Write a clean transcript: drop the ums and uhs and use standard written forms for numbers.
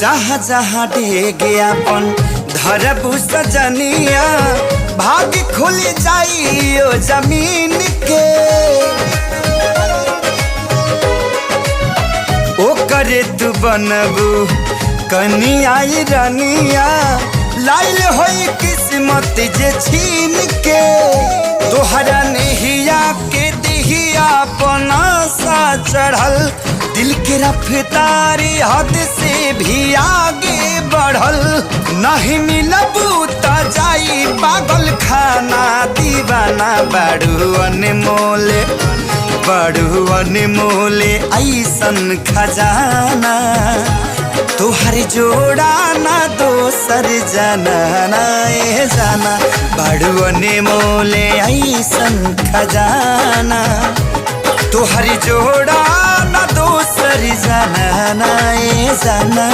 जहाँ जहाँ डेगे अपन धरबू सजनिया भाग खुल जाइयो जमीन के। ओ करे तू बनबू कनिया रनिया लाइल होई किस्मत जे छीन के। तोहरा नहिया के दिहिया पनासा चढ़ल दिल के रफ्तारी हद से भी आगे बढ़ल। नहीं मिलबू त जाई पागल खाना दीवाना बड़ू अनमोले ऐसन खजाना। तोहर जोड़ा ना दोसर जाना ना ए जाना बड़ू अनमोले ऐसन खजाना। तोहर जोड़ा ना दोसर जाना ना ए जाना।